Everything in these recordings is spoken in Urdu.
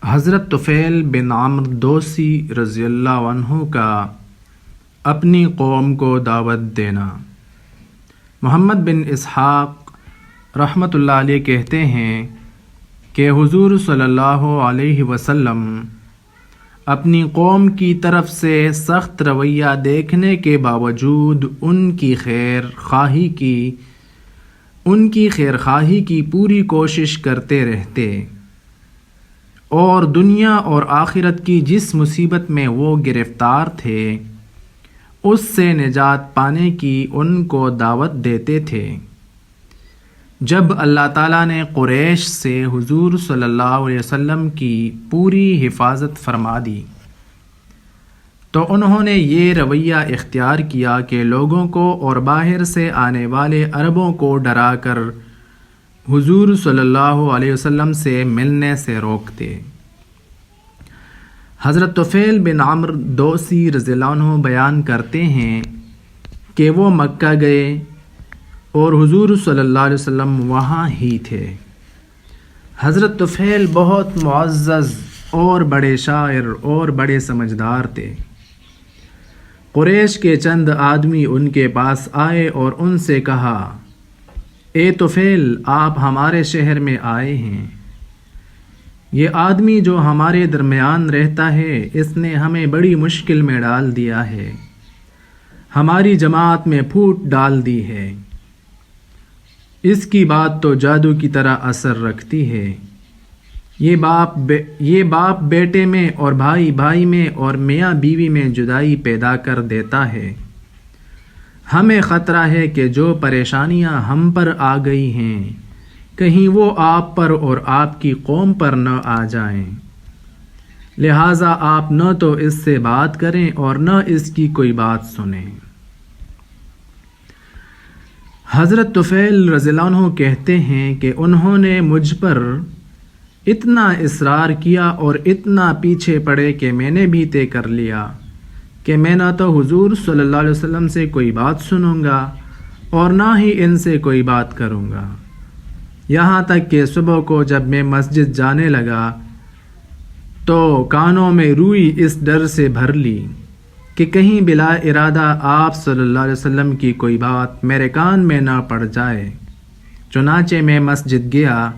حضرت طفیل بن عمرو دوسی رضی اللہ عنہ کا اپنی قوم کو دعوت دینا۔ محمد بن اسحاق رحمۃ اللہ علیہ کہتے ہیں کہ حضور صلی اللہ علیہ وسلم اپنی قوم کی طرف سے سخت رویہ دیکھنے کے باوجود ان کی خیر خواہی کی پوری کوشش کرتے رہتے، اور دنیا اور آخرت کی جس مصیبت میں وہ گرفتار تھے اس سے نجات پانے کی ان کو دعوت دیتے تھے۔ جب اللہ تعالیٰ نے قریش سے حضور صلی اللہ علیہ وسلم کی پوری حفاظت فرما دی تو انہوں نے یہ رویہ اختیار کیا کہ لوگوں کو اور باہر سے آنے والے عربوں کو ڈرا کر حضور صلی اللہ علیہ وسلم سے ملنے سے روکتے۔ حضرت طفیل بن عمرو دوسی رضی اللہ عنہ بیان کرتے ہیں کہ وہ مکہ گئے اور حضور صلی اللہ علیہ وسلم وہاں ہی تھے۔ حضرت طفیل بہت معزز اور بڑے شاعر اور بڑے سمجھدار تھے۔ قریش کے چند آدمی ان کے پاس آئے اور ان سے کہا، اے طفیل، آپ ہمارے شہر میں آئے ہیں۔ یہ آدمی جو ہمارے درمیان رہتا ہے اس نے ہمیں بڑی مشکل میں ڈال دیا ہے، ہماری جماعت میں پھوٹ ڈال دی ہے۔ اس کی بات تو جادو کی طرح اثر رکھتی ہے۔ یہ باپ بیٹے میں اور بھائی بھائی میں اور میاں بیوی میں جدائی پیدا کر دیتا ہے۔ ہمیں خطرہ ہے کہ جو پریشانیاں ہم پر آ گئی ہیں کہیں وہ آپ پر اور آپ کی قوم پر نہ آ جائیں، لہٰذا آپ نہ تو اس سے بات کریں اور نہ اس کی کوئی بات سنیں۔ حضرت طفیل رضی اللہ عنہ کہتے ہیں کہ انہوں نے مجھ پر اتنا اصرار کیا اور اتنا پیچھے پڑے کہ میں نے بھی طے کر لیا کہ میں نہ تو حضور صلی اللہ علیہ وسلم سے کوئی بات سنوں گا اور نہ ہی ان سے کوئی بات کروں گا، یہاں تک کہ صبح کو جب میں مسجد جانے لگا تو کانوں میں روئی اس ڈر سے بھر لی کہ کہیں بلا ارادہ آپ صلی اللہ علیہ وسلم کی کوئی بات میرے کان میں نہ پڑ جائے۔ چنانچہ میں مسجد گیا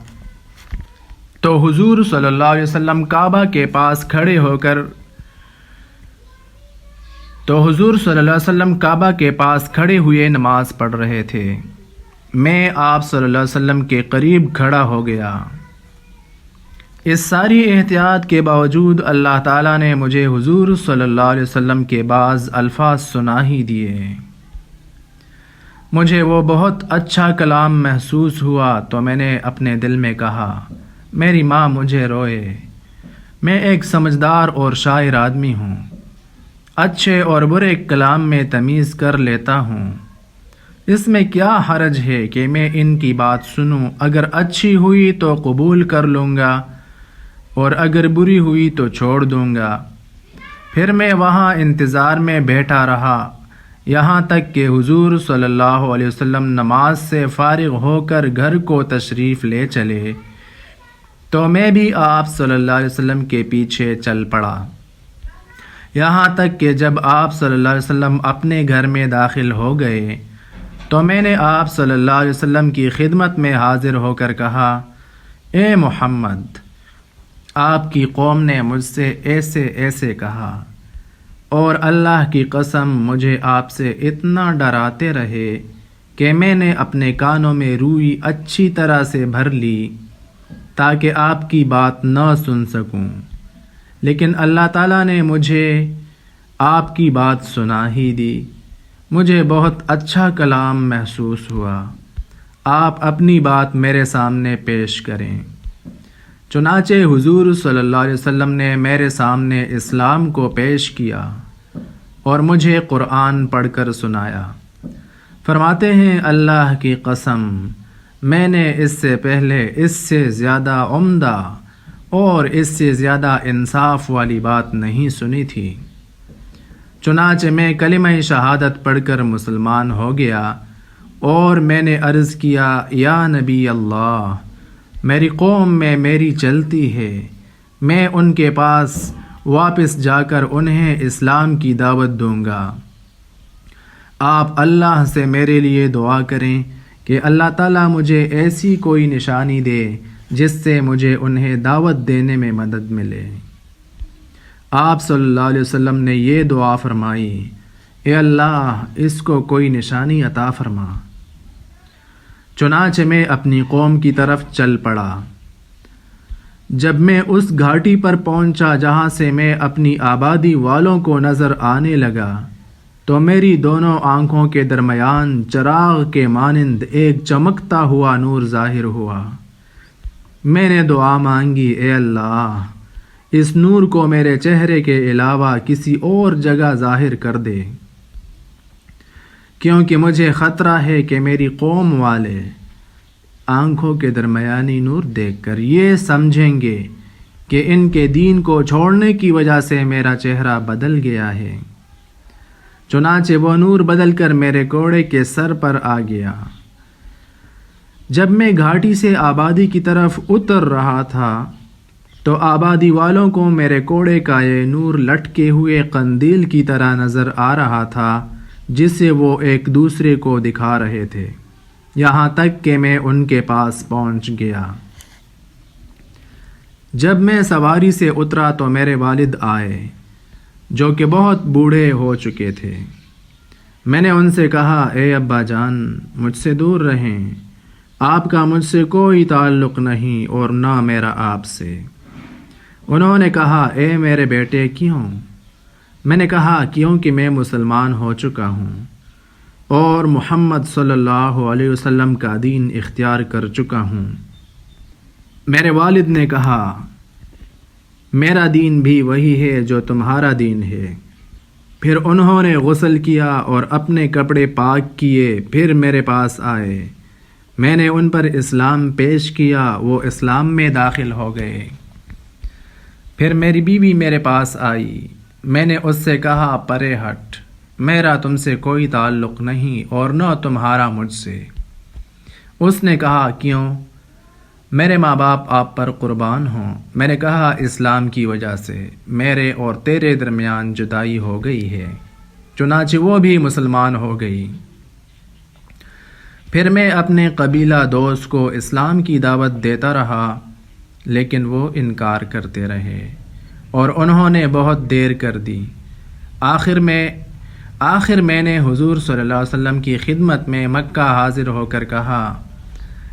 تو حضور صلی اللہ علیہ وسلم کعبہ کے پاس کھڑے ہوئے نماز پڑھ رہے تھے۔ میں آپ صلی اللہ علیہ وسلم کے قریب کھڑا ہو گیا۔ اس ساری احتیاط کے باوجود اللہ تعالیٰ نے مجھے حضور صلی اللہ علیہ وسلم کے بعض الفاظ سنا ہی دیے۔ مجھے وہ بہت اچھا کلام محسوس ہوا تو میں نے اپنے دل میں کہا، میری ماں مجھے روئے، میں ایک سمجھدار اور شاعر آدمی ہوں، اچھے اور برے کلام میں تمیز کر لیتا ہوں، اس میں کیا حرج ہے کہ میں ان کی بات سنوں؟ اگر اچھی ہوئی تو قبول کر لوں گا اور اگر بری ہوئی تو چھوڑ دوں گا۔ پھر میں وہاں انتظار میں بیٹھا رہا یہاں تک کہ حضور صلی اللہ علیہ وسلم نماز سے فارغ ہو کر گھر کو تشریف لے چلے تو میں بھی آپ صلی اللہ علیہ وسلم کے پیچھے چل پڑا، یہاں تک کہ جب آپ صلی اللہ علیہ وسلم اپنے گھر میں داخل ہو گئے تو میں نے آپ صلی اللہ علیہ وسلم کی خدمت میں حاضر ہو کر کہا، اے محمد، آپ کی قوم نے مجھ سے ایسے ایسے کہا، اور اللہ کی قسم مجھے آپ سے اتنا ڈراتے رہے کہ میں نے اپنے کانوں میں روئی اچھی طرح سے بھر لی تاکہ آپ کی بات نہ سن سکوں، لیکن اللہ تعالیٰ نے مجھے آپ کی بات سنا ہی دی۔ مجھے بہت اچھا کلام محسوس ہوا، آپ اپنی بات میرے سامنے پیش کریں۔ چنانچہ حضور صلی اللہ علیہ وسلم نے میرے سامنے اسلام کو پیش کیا اور مجھے قرآن پڑھ کر سنایا۔ فرماتے ہیں، اللہ کی قسم میں نے اس سے پہلے اس سے زیادہ عمدہ اور اس سے زیادہ انصاف والی بات نہیں سنی تھی۔ چنانچہ میں کلمہ شہادت پڑھ کر مسلمان ہو گیا اور میں نے عرض کیا، یا نبی اللہ، میری قوم میں میری چلتی ہے، میں ان کے پاس واپس جا کر انہیں اسلام کی دعوت دوں گا۔ آپ اللہ سے میرے لیے دعا کریں کہ اللہ تعالیٰ مجھے ایسی کوئی نشانی دے جس سے مجھے انہیں دعوت دینے میں مدد ملے۔ آپ صلی اللہ علیہ وسلم نے یہ دعا فرمائی، اے اللہ اس کو کوئی نشانی عطا فرما۔ چنانچہ میں اپنی قوم کی طرف چل پڑا۔ جب میں اس گھاٹی پر پہنچا جہاں سے میں اپنی آبادی والوں کو نظر آنے لگا تو میری دونوں آنکھوں کے درمیان چراغ کے مانند ایک چمکتا ہوا نور ظاہر ہوا۔ میں نے دعا مانگی، اے اللہ اس نور کو میرے چہرے کے علاوہ کسی اور جگہ ظاہر کر دے، کیونکہ مجھے خطرہ ہے کہ میری قوم والے آنکھوں کے درمیانی نور دیکھ کر یہ سمجھیں گے کہ ان کے دین کو چھوڑنے کی وجہ سے میرا چہرہ بدل گیا ہے۔ چنانچہ وہ نور بدل کر میرے گھوڑے کے سر پر آ گیا۔ جب میں گھاٹی سے آبادی کی طرف اتر رہا تھا تو آبادی والوں کو میرے گھوڑے کا یہ نور لٹکے ہوئے قندیل کی طرح نظر آ رہا تھا جسے وہ ایک دوسرے کو دکھا رہے تھے، یہاں تک کہ میں ان کے پاس پہنچ گیا۔ جب میں سواری سے اترا تو میرے والد آئے جو کہ بہت بوڑھے ہو چکے تھے۔ میں نے ان سے کہا، اے ابا جان مجھ سے دور رہیں، آپ کا مجھ سے کوئی تعلق نہیں اور نہ میرا آپ سے۔ انہوں نے کہا، اے میرے بیٹے کیوں؟ میں نے کہا، کیونکہ میں مسلمان ہو چکا ہوں اور محمد صلی اللہ علیہ وسلم کا دین اختیار کر چکا ہوں۔ میرے والد نے کہا، میرا دین بھی وہی ہے جو تمہارا دین ہے۔ پھر انہوں نے غسل کیا اور اپنے کپڑے پاک کیے، پھر میرے پاس آئے۔ میں نے ان پر اسلام پیش کیا، وہ اسلام میں داخل ہو گئے۔ پھر میری بیوی میرے پاس آئی، میں نے اس سے کہا، پرے ہٹ، میرا تم سے کوئی تعلق نہیں اور نہ تمہارا مجھ سے۔ اس نے کہا، کیوں؟ میرے ماں باپ آپ پر قربان ہوں۔ میں نے کہا، اسلام کی وجہ سے میرے اور تیرے درمیان جدائی ہو گئی ہے۔ چنانچہ وہ بھی مسلمان ہو گئی۔ پھر میں اپنے قبیلہ دوست کو اسلام کی دعوت دیتا رہا لیکن وہ انکار کرتے رہے اور انہوں نے بہت دیر کر دی۔ آخر میں نے حضور صلی اللہ علیہ وسلم کی خدمت میں مکہ حاضر ہو کر کہا،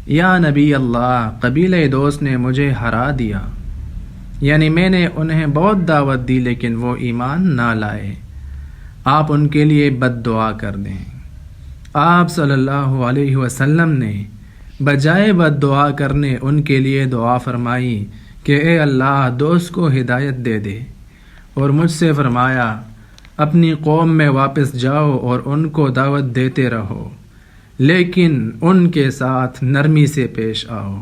یا نبی اللہ، قبیلہ دوست نے مجھے ہرا دیا، یعنی میں نے انہیں بہت دعوت دی لیکن وہ ایمان نہ لائے، آپ ان کے لیے بد دعا کر دیں۔ آپ صلی اللہ علیہ وسلم نے بجائے بد دعا کرنے ان کے لیے دعا فرمائی کہ اے اللہ دوست کو ہدایت دے دے، اور مجھ سے فرمایا اپنی قوم میں واپس جاؤ اور ان کو دعوت دیتے رہو لیکن ان کے ساتھ نرمی سے پیش آؤ۔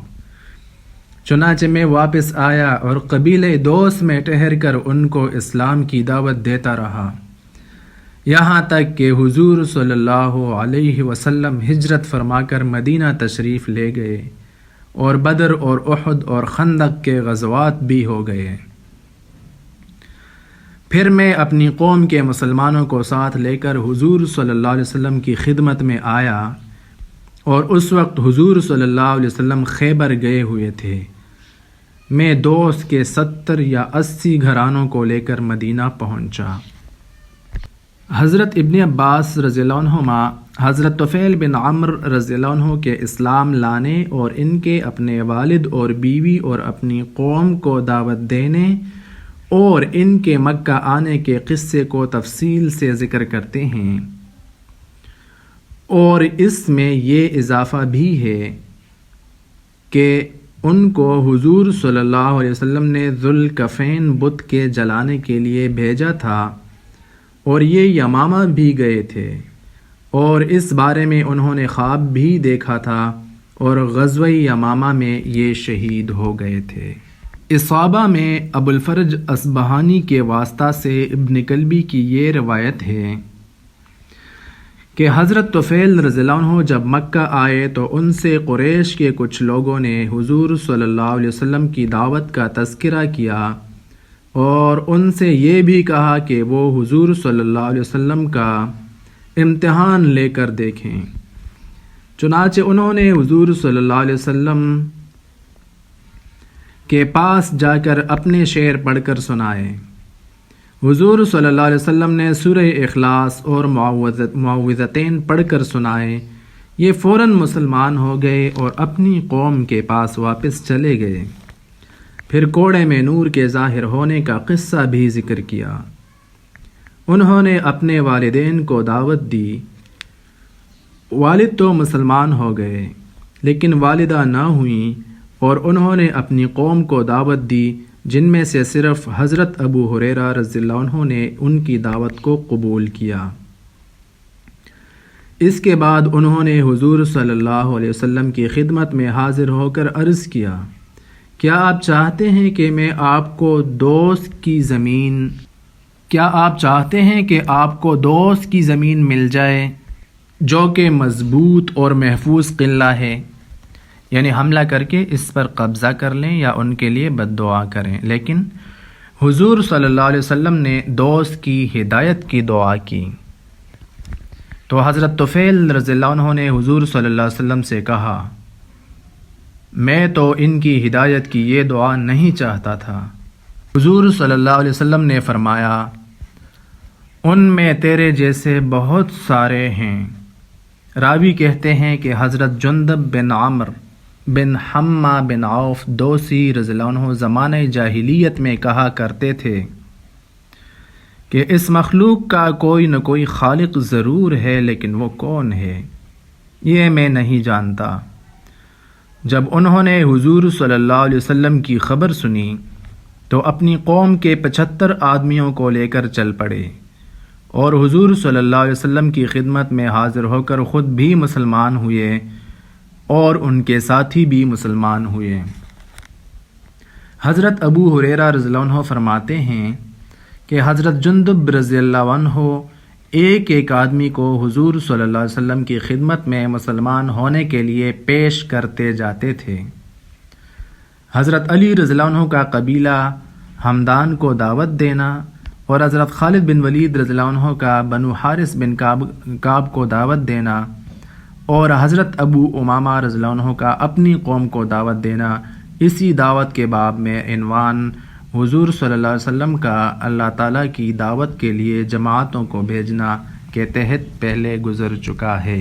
چنانچہ میں واپس آیا اور قبیلہ دوست میں ٹھہر کر ان کو اسلام کی دعوت دیتا رہا، یہاں تک کہ حضور صلی اللہ علیہ وسلم ہجرت فرما کر مدینہ تشریف لے گئے اور بدر اور احد اور خندق کے غزوات بھی ہو گئے۔ پھر میں اپنی قوم کے مسلمانوں کو ساتھ لے کر حضور صلی اللہ علیہ وسلم کی خدمت میں آیا، اور اس وقت حضور صلی اللہ علیہ وسلم خیبر گئے ہوئے تھے۔ میں دوست کے 70 یا 80 گھرانوں کو لے کر مدینہ پہنچا۔ حضرت ابن عباس رضی اللہ عنہما حضرت طفیل بن عمر رضی اللہ عنہ کے اسلام لانے اور ان کے اپنے والد اور بیوی اور اپنی قوم کو دعوت دینے اور ان کے مکہ آنے کے قصے کو تفصیل سے ذکر کرتے ہیں، اور اس میں یہ اضافہ بھی ہے کہ ان کو حضور صلی اللہ علیہ وسلم نے ذوالکفین بت کے جلانے کے لیے بھیجا تھا اور یہ یمامہ بھی گئے تھے، اور اس بارے میں انہوں نے خواب بھی دیکھا تھا اور غزوہ یمامہ میں یہ شہید ہو گئے تھے۔ اصابہ میں ابو الفرج اصبہانی کے واسطہ سے ابن کلبی کی یہ روایت ہے کہ حضرت طفیل رضی اللہ عنہ جب مکہ آئے تو ان سے قریش کے کچھ لوگوں نے حضور صلی اللہ علیہ وسلم کی دعوت کا تذکرہ کیا اور ان سے یہ بھی کہا کہ وہ حضور صلی اللہ علیہ وسلم کا امتحان لے کر دیکھیں۔ چنانچہ انہوں نے حضور صلی اللہ علیہ وسلم کے پاس جا کر اپنے شعر پڑھ کر سنائے۔ حضور صلی اللہ علیہ وسلم نے سورہ اخلاص اور معوذتین پڑھ کر سنائے۔ یہ فوراً مسلمان ہو گئے اور اپنی قوم کے پاس واپس چلے گئے۔ پھر کوڑے میں نور کے ظاہر ہونے کا قصہ بھی ذکر کیا۔ انہوں نے اپنے والدین کو دعوت دی۔ والد تو مسلمان ہو گئے لیکن والدہ نہ ہوئیں، اور انہوں نے اپنی قوم کو دعوت دی جن میں سے صرف حضرت ابو ہریرہ رضی اللہ عنہ نے ان کی دعوت کو قبول کیا۔ اس کے بعد انہوں نے حضور صلی اللہ علیہ وسلم کی خدمت میں حاضر ہو کر عرض کیا، کیا آپ چاہتے ہیں کہ میں آپ کو دوست کی زمین مل جائے جو کہ مضبوط اور محفوظ قلعہ ہے، یعنی حملہ کر کے اس پر قبضہ کر لیں یا ان کے لیے بد دعا کریں؟ لیکن حضور صلی اللہ علیہ وسلم نے دوست کی ہدایت کی دعا کی۔ تو حضرت طفیل رضی اللہ عنہ نے حضور صلی اللہ علیہ وسلم سے کہا، میں تو ان کی ہدایت کی یہ دعا نہیں چاہتا تھا۔ حضور صلی اللہ علیہ وسلم نے فرمایا، ان میں تیرے جیسے بہت سارے ہیں۔ راوی کہتے ہیں کہ حضرت جندب بن عمرو بن حمہ بن عوف دوسی رضی اللہ عنہ زمانہ جاہلیت میں کہا کرتے تھے کہ اس مخلوق کا کوئی نہ کوئی خالق ضرور ہے، لیکن وہ کون ہے یہ میں نہیں جانتا۔ جب انہوں نے حضور صلی اللہ علیہ وسلم کی خبر سنی تو اپنی قوم کے 75 آدمیوں کو لے کر چل پڑے اور حضور صلی اللہ علیہ وسلم کی خدمت میں حاضر ہو کر خود بھی مسلمان ہوئے اور ان کے ساتھی بھی مسلمان ہوئے۔ حضرت ابو ہریرہ رضی اللہ عنہ فرماتے ہیں کہ حضرت جندب رضی اللہ عنہ ایک ایک آدمی کو حضور صلی اللہ علیہ وسلم کی خدمت میں مسلمان ہونے کے لیے پیش کرتے جاتے تھے۔ حضرت علی رضی اللہ عنہ کا قبیلہ ہمدان کو دعوت دینا اور حضرت خالد بن ولید رضی اللہ عنہ کا بنو حارث بن کعب کو دعوت دینا اور حضرت ابو امامہ رضی اللہ عنہ کا اپنی قوم کو دعوت دینا، اسی دعوت کے باب میں عنوان حضور صلی اللہ علیہ وسلم کا اللہ تعالیٰ کی دعوت کے لیے جماعتوں کو بھیجنا کے تحت پہلے گزر چکا ہے۔